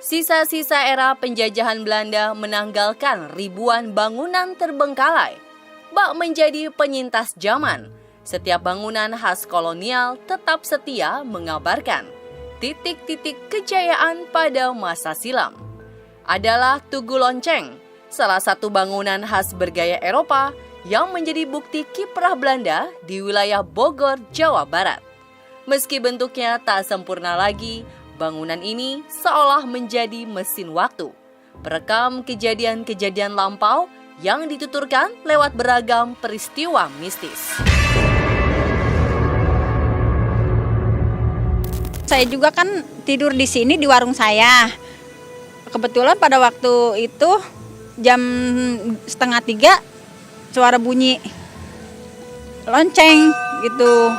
Sisa-sisa era penjajahan Belanda menanggalkan ribuan bangunan terbengkalai. Bak menjadi penyintas zaman, setiap bangunan khas kolonial tetap setia mengabarkan titik-titik kejayaan pada masa silam. Adalah Tugu Lonceng, salah satu bangunan khas bergaya Eropa yang menjadi bukti kiprah Belanda di wilayah Bogor, Jawa Barat. Meski bentuknya tak sempurna lagi, bangunan ini seolah menjadi mesin waktu, perekam kejadian-kejadian lampau yang dituturkan lewat beragam peristiwa mistis. Saya juga kan tidur di sini di warung saya. Kebetulan pada waktu itu jam 2:30 suara bunyi lonceng gitu.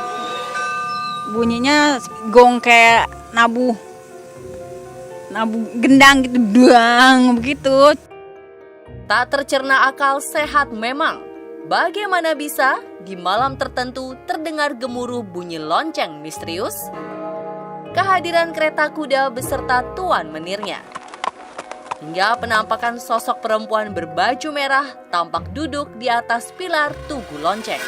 Bunyinya gong kayak nabu gendang gitu, duang begitu. Tak tercerna akal sehat memang. Bagaimana bisa di malam tertentu terdengar gemuruh bunyi lonceng misterius? Kehadiran kereta kuda beserta tuan menirnya. Hingga penampakan sosok perempuan berbaju merah tampak duduk di atas pilar Tugu Lonceng.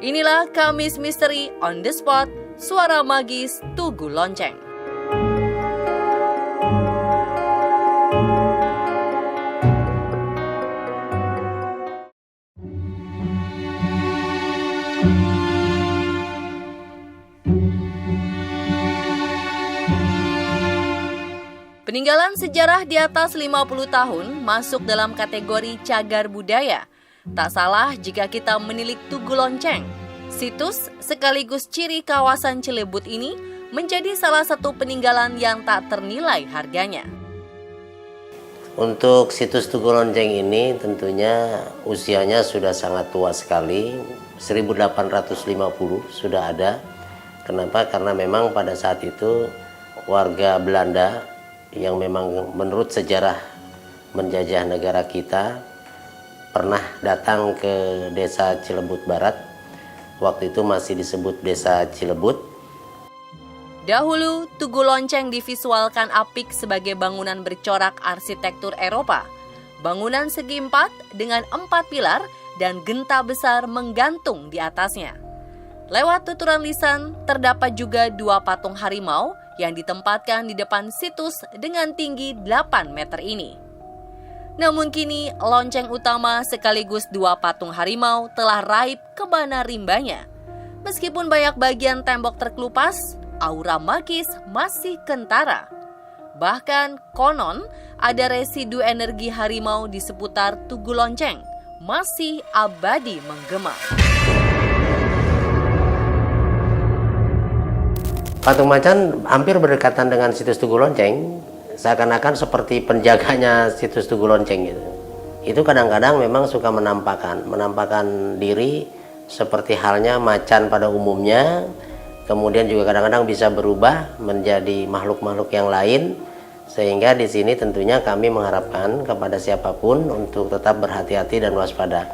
Inilah Kamis Misteri on the Spot, suara magis Tugu Lonceng. Peninggalan sejarah di atas 50 tahun masuk dalam kategori cagar budaya. Tak salah jika kita menilik Tugu Lonceng. Situs sekaligus ciri kawasan Cilebut ini menjadi salah satu peninggalan yang tak ternilai harganya. Untuk situs Tugu Lonceng ini tentunya usianya sudah sangat tua sekali, 1850 sudah ada. Kenapa? Karena memang pada saat itu warga Belanda yang memang menurut sejarah menjajah negara kita pernah datang ke desa Cilebut Barat. Waktu itu masih disebut desa Cilebut. Dahulu, Tugu Lonceng divisualkan apik sebagai bangunan bercorak arsitektur Eropa. Bangunan segi 4 dengan 4 pilar dan genta besar menggantung di atasnya. Lewat tuturan lisan, terdapat juga 2 patung harimau yang ditempatkan di depan situs dengan tinggi 8 meter ini. Namun kini, lonceng utama sekaligus 2 patung harimau telah raib kebana rimbanya. Meskipun banyak bagian tembok terkelupas, aura magis masih kentara. Bahkan konon ada residu energi harimau di seputar Tugu Lonceng masih abadi menggema. Patung macan hampir berdekatan dengan situs Tugu Lonceng, seakan-akan seperti penjaganya situs Tugu Lonceng gitu. Itu kadang-kadang memang suka menampakkan diri seperti halnya macan pada umumnya. Kemudian juga kadang-kadang bisa berubah menjadi makhluk-makhluk yang lain. Sehingga di sini tentunya kami mengharapkan kepada siapapun untuk tetap berhati-hati dan waspada.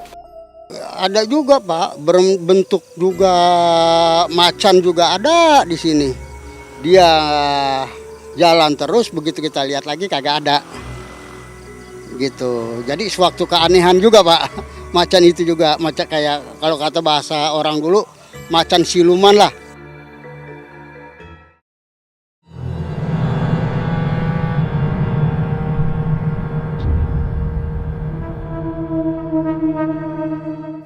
Ada juga Pak, berbentuk juga macan juga ada di sini. Dia jalan terus, begitu kita lihat lagi kagak ada. Gitu. Jadi suatu keanehan juga Pak. Macan itu juga macan kayak kalau kata bahasa orang dulu macan siluman lah.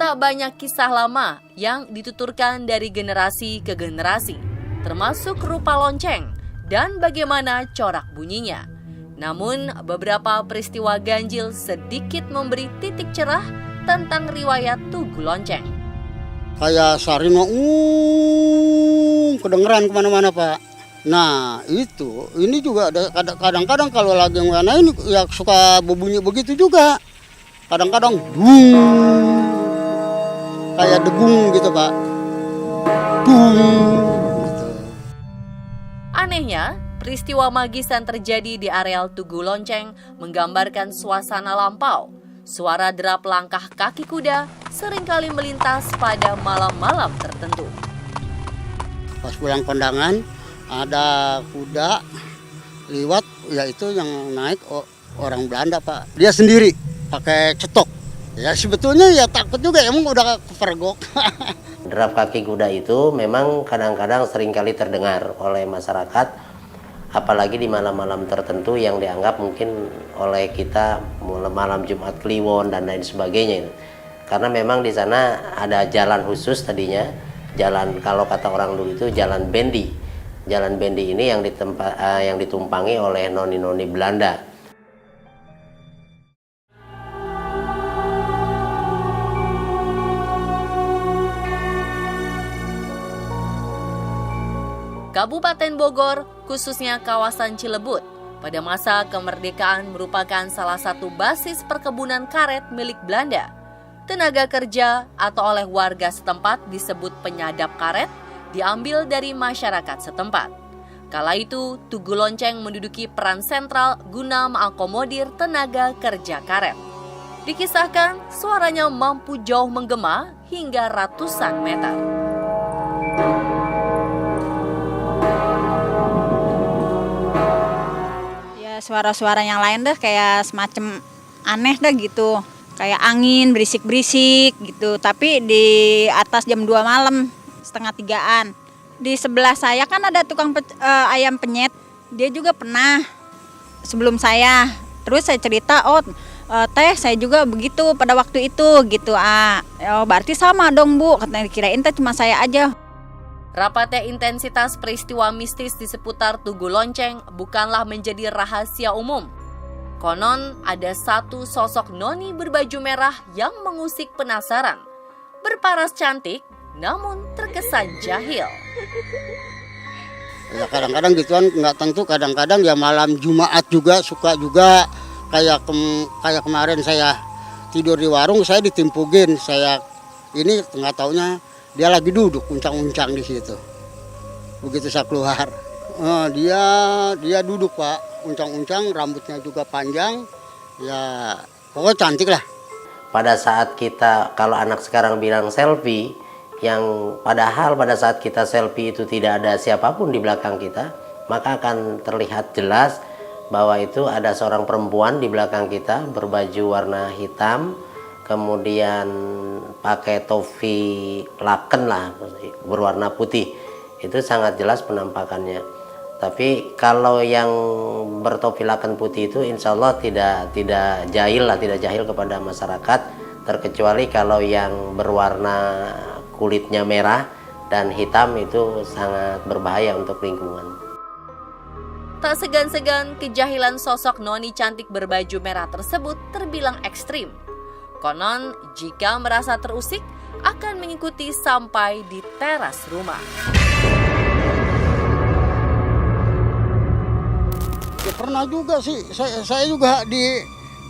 Tak banyak kisah lama yang dituturkan dari generasi ke generasi, termasuk rupa lonceng dan bagaimana corak bunyinya. Namun, beberapa peristiwa ganjil sedikit memberi titik cerah tentang riwayat Tugu Lonceng. Kayak sarino, kedengeran kemana-mana Pak. Nah itu, ini juga ada kadang-kadang kalau lagi warna ini ya suka berbunyi begitu juga. Kadang-kadang kayak degung gitu Pak. Gitu. Anehnya, peristiwa magis yang terjadi di areal Tugu Lonceng menggambarkan suasana lampau. Suara derap langkah kaki kuda seringkali melintas pada malam-malam tertentu. Pas pulang kondangan ada kuda liwat, yaitu yang naik orang Belanda Pak. Dia sendiri pakai cetok. Ya sebetulnya ya takut juga, emang udah kepergok. Derap kaki kuda itu memang kadang-kadang seringkali terdengar oleh masyarakat, apalagi di malam-malam tertentu yang dianggap mungkin oleh kita malam Jumat Kliwon dan lain sebagainya. Karena memang di sana ada jalan khusus tadinya, jalan kalau kata orang dulu itu jalan bendi. Jalan bendi ini yang ditumpangi oleh noni-noni Belanda. Kabupaten Bogor, khususnya kawasan Cilebut, pada masa kemerdekaan merupakan salah satu basis perkebunan karet milik Belanda. Tenaga kerja atau oleh warga setempat disebut penyadap karet diambil dari masyarakat setempat. Kala itu, Tugu Lonceng menduduki peran sentral guna mengakomodir tenaga kerja karet. Dikisahkan, suaranya mampu jauh menggema hingga ratusan meter. Ya suara-suara yang lain deh kayak semacam aneh dah gitu. Kayak angin berisik-berisik gitu. Tapi di atas jam 2 malam, setengah 3-an. Di sebelah saya kan ada tukang ayam penyet. Dia juga pernah sebelum saya. Terus saya cerita, teh saya juga begitu pada waktu itu gitu. Berarti sama dong Bu, katanya, kirain teh cuma saya aja. Rapatnya intensitas peristiwa mistis di seputar Tugu Lonceng bukanlah menjadi rahasia umum. Konon ada satu sosok noni berbaju merah yang mengusik penasaran. Berparas cantik, namun terkesan jahil. Ya kadang-kadang gituan nggak tentu, kadang-kadang ya malam Jumat juga suka juga kayak kemarin saya tidur di warung, saya ditimpugin, saya ini nggak taunya dia lagi duduk uncang-uncang di situ. Begitu saya keluar, dia duduk Pak, uncang-uncang, rambutnya juga panjang, ya pokoknya cantik lah. Pada saat kita, kalau anak sekarang bilang selfie, yang padahal pada saat kita selfie itu tidak ada siapapun di belakang kita, maka akan terlihat jelas bahwa itu ada seorang perempuan di belakang kita berbaju warna hitam, kemudian pakai topi laken lah berwarna putih. Itu sangat jelas penampakannya. Tapi kalau yang bertopi laken putih itu insya Allah tidak jahil kepada masyarakat, terkecuali kalau yang berwarna kulitnya merah dan hitam itu sangat berbahaya untuk lingkungan. Tak segan-segan kejahilan sosok noni cantik berbaju merah tersebut terbilang ekstrim. Konon jika merasa terusik akan mengikuti sampai di teras rumah. Ya pernah juga sih, saya juga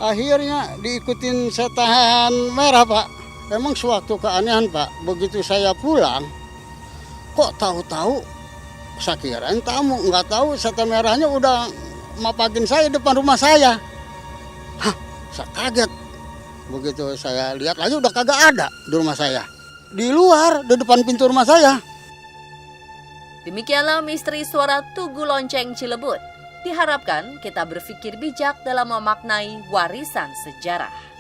akhirnya diikutin setan merah Pak. Memang suatu keanehan Pak, begitu saya pulang, kok tahu-tahu saya kirain tamu, nggak tahu setan merahnya udah mapakin saya depan rumah saya. Hah, saya kaget. Begitu saya lihat lagi udah kagak ada di rumah saya. Di luar, di depan pintu rumah saya. Demikianlah misteri suara Tugu Lonceng Cilebut. Diharapkan kita berpikir bijak dalam memaknai warisan sejarah.